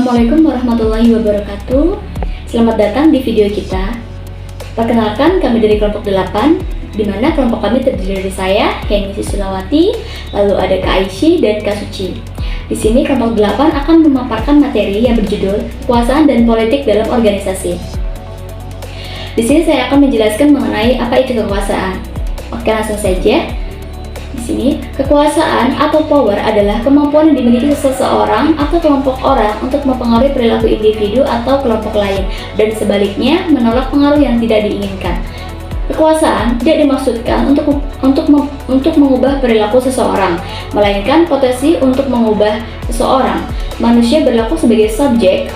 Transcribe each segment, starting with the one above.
Assalamualaikum warahmatullahi wabarakatuh. Selamat datang di video kita. Perkenalkan, kami dari kelompok 8, di mana kelompok kami terdiri dari saya, Heni Sulawati, lalu ada Kak Aisyah dan Kak Suci. Di sini kelompok 8 akan memaparkan materi yang berjudul Kekuasaan dan Politik dalam Organisasi. Di sini saya akan menjelaskan mengenai apa itu kekuasaan. Oke, langsung saja. Di sini, kekuasaan atau power adalah kemampuan yang dimiliki seseorang atau kelompok orang untuk mempengaruhi perilaku individu atau kelompok lain, dan sebaliknya menolak pengaruh yang tidak diinginkan. Kekuasaan tidak dimaksudkan untuk mengubah perilaku seseorang, melainkan potensi untuk mengubah seseorang. Manusia berlaku sebagai subjek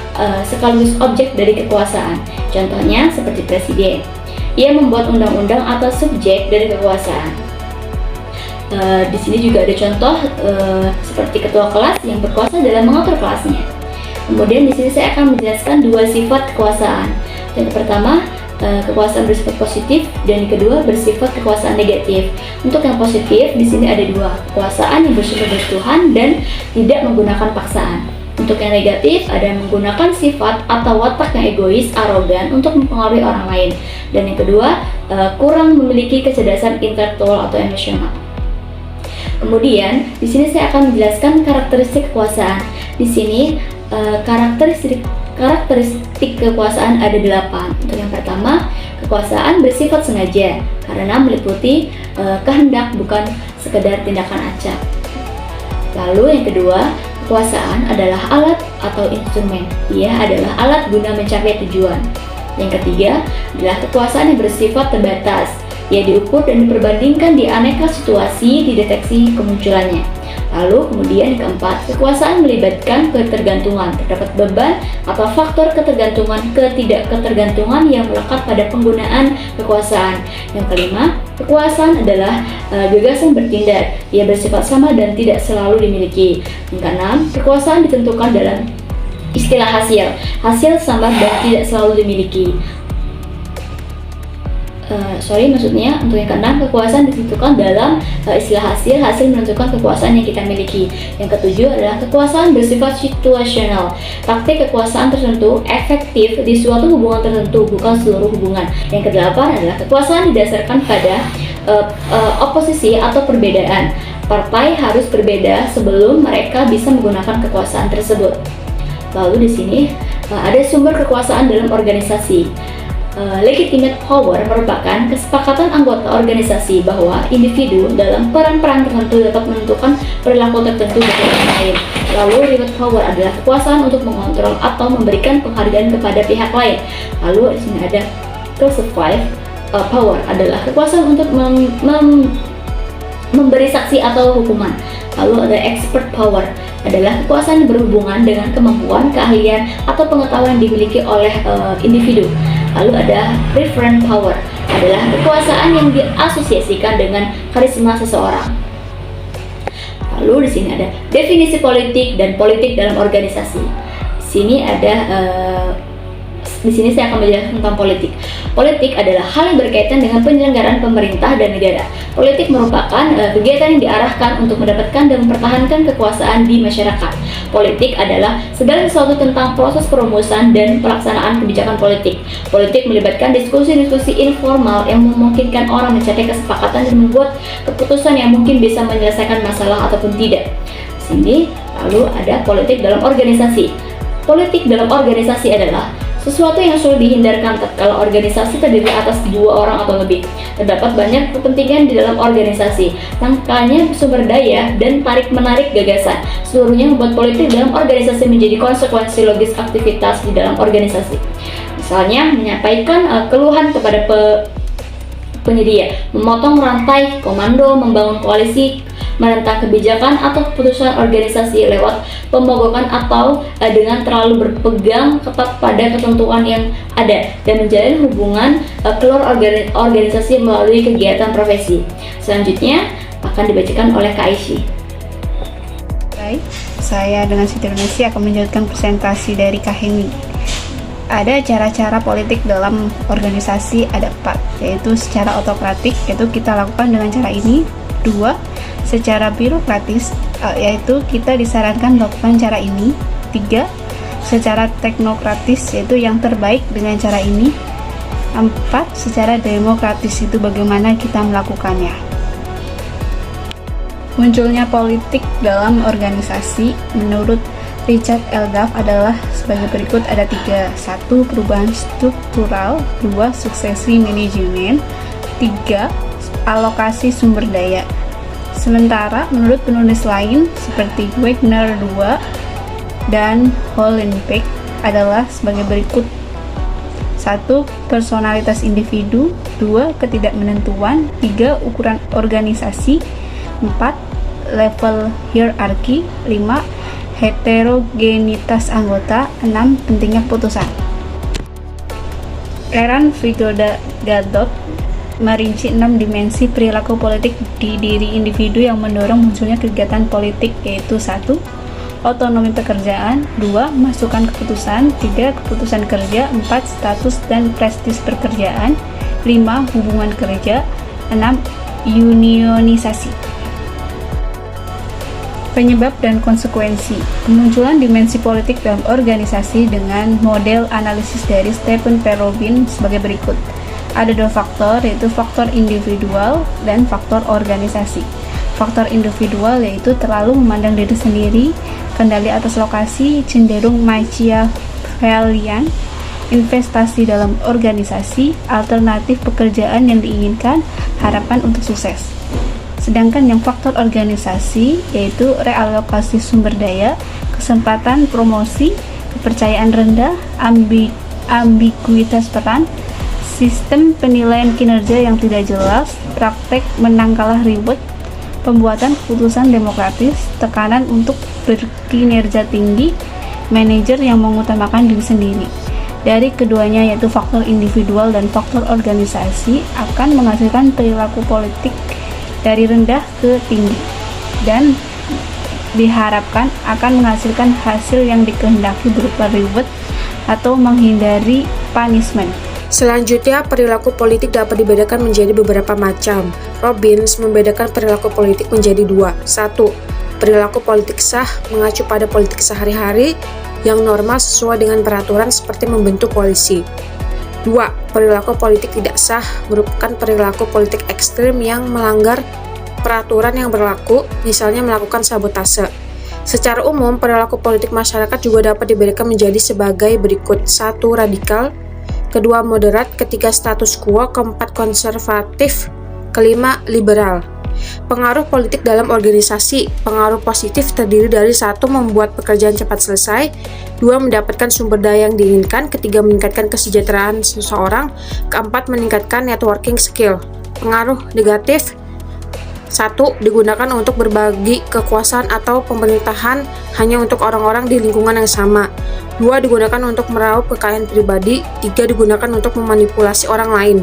sekaligus objek dari kekuasaan. Contohnya seperti presiden. Ia membuat undang-undang atau subjek dari kekuasaan. Di sini juga ada contoh seperti ketua kelas yang berkuasa dalam mengatur kelasnya. Kemudian di sini saya akan menjelaskan dua sifat kekuasaan. Yang pertama, kekuasaan bersifat positif, dan yang kedua bersifat kekuasaan negatif. Untuk yang positif di sini ada dua, kekuasaan yang bersumber dari Tuhan dan tidak menggunakan paksaan. Untuk yang negatif ada menggunakan sifat atau watak yang egois, arogan untuk mempengaruhi orang lain. Dan yang kedua, kurang memiliki kecerdasan intelektual atau emosional. Kemudian, di sini saya akan menjelaskan karakteristik kekuasaan. Di sini, karakteristik kekuasaan ada 8. Untuk yang pertama, kekuasaan bersifat sengaja karena meliputi kehendak, bukan sekedar tindakan acak. Lalu yang kedua, kekuasaan adalah alat atau instrumen. Ia adalah alat guna mencapai tujuan. Yang ketiga adalah kekuasaan yang bersifat terbatas. Ia diukur dan diperbandingkan di aneka situasi dideteksi kemunculannya. Lalu kemudian yang keempat, kekuasaan melibatkan ketergantungan. Terdapat beban atau faktor ketergantungan, ketidakketergantungan yang melekat pada penggunaan kekuasaan. Yang kelima, kekuasaan adalah gagasan bertindak. Ia bersifat sama dan tidak selalu dimiliki. Yang keenam, kekuasaan ditentukan dalam istilah hasil samar dan tidak selalu dimiliki. Maksudnya untuk yang keenam, kekuasaan ditentukan dalam istilah hasil menentukan kekuasaan yang kita miliki. Yang ketujuh adalah kekuasaan bersifat situasional. Praktik kekuasaan tertentu efektif di suatu hubungan tertentu, bukan seluruh hubungan. Yang kedelapan adalah kekuasaan didasarkan pada oposisi atau perbedaan. Partai harus berbeda sebelum mereka bisa menggunakan kekuasaan tersebut. Lalu di sini ada sumber kekuasaan dalam organisasi. Legitimate power merupakan kesepakatan anggota organisasi bahwa individu dalam peran-peran tertentu dapat menentukan perilaku tertentu bagi orang lain. Lalu reward power adalah kekuasaan untuk mengontrol atau memberikan penghargaan kepada pihak lain. Lalu di sini ada classified power adalah kekuasaan untuk memberi saksi atau hukuman. Lalu ada expert power adalah kekuasaan yang berhubungan dengan kemampuan, keahlian, atau pengetahuan yang dimiliki oleh individu. Lalu ada referent power adalah kekuasaan yang diasosiasikan dengan karisma seseorang. Lalu di sini ada definisi politik dan politik dalam organisasi. Di sini saya akan menjelaskan tentang politik. Politik adalah hal yang berkaitan dengan penyelenggaraan pemerintah dan negara. Politik merupakan kegiatan yang diarahkan untuk mendapatkan dan mempertahankan kekuasaan di masyarakat. Politik adalah segala sesuatu tentang proses perumusan dan pelaksanaan kebijakan politik. Politik melibatkan diskusi-diskusi informal yang memungkinkan orang mencapai kesepakatan dan membuat keputusan yang mungkin bisa menyelesaikan masalah ataupun tidak. Di sini lalu ada politik dalam organisasi. Politik dalam organisasi adalah sesuatu yang sulit dihindarkan tatkala organisasi terdiri atas 2 orang atau lebih. Terdapat banyak kepentingan di dalam organisasi, makanya sumber daya dan tarik-menarik gagasan. Seluruhnya membuat politik dalam organisasi menjadi konsekuensi logis aktivitas di dalam organisasi. Misalnya, menyampaikan keluhan kepada penyedia, memotong rantai komando, membangun koalisi, menentang kebijakan atau keputusan organisasi lewat pemogokan atau dengan terlalu berpegang ketat pada ketentuan yang ada, dan menjalin hubungan keluar organisasi melalui kegiatan profesi. Selanjutnya akan dibacakan oleh Kak Aisyah. Baik, saya dengan Siti Nursi akan menjalankan presentasi dari Kak Heni. Ada cara-cara politik dalam organisasi, ada 4, yaitu secara autokratik, yaitu kita lakukan dengan cara ini. 2, secara birokratis, yaitu kita disarankan melakukan cara ini. 3, secara teknokratis, yaitu yang terbaik dengan cara ini. 4. Secara demokratis, itu bagaimana kita melakukannya. Munculnya politik dalam organisasi menurut Richard L. Duff adalah sebagai berikut, ada 3. 1. Perubahan struktural. 2. Suksesi manajemen. 3. Alokasi sumber daya. Sementara menurut penulis lain seperti Wagner 2 dan Hollenbeck adalah sebagai berikut. 1. Personalitas individu. 2. Ketidakmenentuan. 3. Ukuran organisasi. 4. Level hierarki. 5. Heterogenitas anggota. 6. Pentingnya keputusan. Eran Frigoda-Gadot merinci 6 dimensi perilaku politik di diri individu yang mendorong munculnya kegiatan politik, yaitu 1. Otonomi pekerjaan. 2. Masukan keputusan. 3. Keputusan kerja. 4. Status dan prestis pekerjaan. 5. Hubungan kerja. 6. Unionisasi. Penyebab dan konsekuensi. Kemunculan dimensi politik dalam organisasi dengan model analisis dari Stephen P. Robin sebagai berikut. Ada 2 faktor, yaitu faktor individual dan faktor organisasi. Faktor individual yaitu terlalu memandang diri sendiri, kendali atas lokasi, cenderung Machiavellian, investasi dalam organisasi, alternatif pekerjaan yang diinginkan, harapan untuk sukses. Sedangkan yang faktor organisasi yaitu realokasi sumber daya, kesempatan promosi, kepercayaan rendah, ambiguitas peran, sistem penilaian kinerja yang tidak jelas, praktek menang kalah ribet, pembuatan keputusan demokratis, tekanan untuk berkinerja tinggi, manajer yang mengutamakan diri sendiri. Dari keduanya, yaitu faktor individual dan faktor organisasi, akan menghasilkan perilaku politik dari rendah ke tinggi dan diharapkan akan menghasilkan hasil yang dikehendaki berupa reward atau menghindari punishment. Selanjutnya, perilaku politik dapat dibedakan menjadi beberapa macam. Robbins membedakan perilaku politik menjadi 2. 1. Perilaku politik sah mengacu pada politik sehari-hari yang normal sesuai dengan peraturan seperti membentuk koalisi. 2. Perilaku politik tidak sah merupakan perilaku politik ekstrim yang melanggar peraturan yang berlaku, misalnya melakukan sabotase. Secara umum, perilaku politik masyarakat juga dapat dibedakan menjadi sebagai berikut. 1. Radikal. 2. Moderat. 3. Status quo. 4. Konservatif. 5. Liberal. Pengaruh politik dalam organisasi. Pengaruh positif terdiri dari 1. Membuat pekerjaan cepat selesai. 2. Mendapatkan sumber daya yang diinginkan. 3. Meningkatkan kesejahteraan seseorang. 4. Meningkatkan networking skill. Pengaruh negatif. 1. Digunakan untuk berbagi kekuasaan atau pemerintahan hanya untuk orang-orang di lingkungan yang sama. 2. Digunakan untuk meraup kekayaan pribadi. 3. Digunakan untuk memanipulasi orang lain.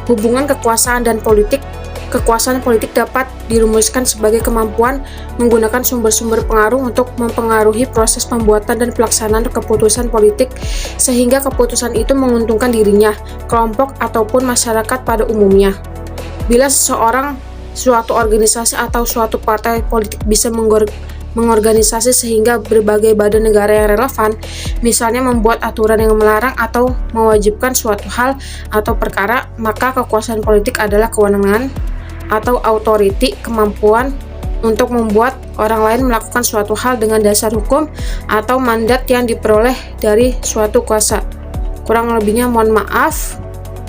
Hubungan kekuasaan dan politik. Kekuasaan politik dapat dirumuskan sebagai kemampuan menggunakan sumber-sumber pengaruh untuk mempengaruhi proses pembuatan dan pelaksanaan keputusan politik sehingga keputusan itu menguntungkan dirinya, kelompok, ataupun masyarakat pada umumnya. Bila seseorang, suatu organisasi atau suatu partai politik bisa mengorganisasi sehingga berbagai badan negara yang relevan, misalnya membuat aturan yang melarang atau mewajibkan suatu hal atau perkara, maka kekuasaan politik adalah kewenangan atau authority, kemampuan untuk membuat orang lain melakukan suatu hal dengan dasar hukum atau mandat yang diperoleh dari suatu kuasa. Kurang lebihnya mohon maaf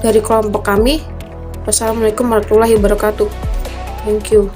dari kelompok kami. Wassalamualaikum warahmatullahi wabarakatuh. Thank you.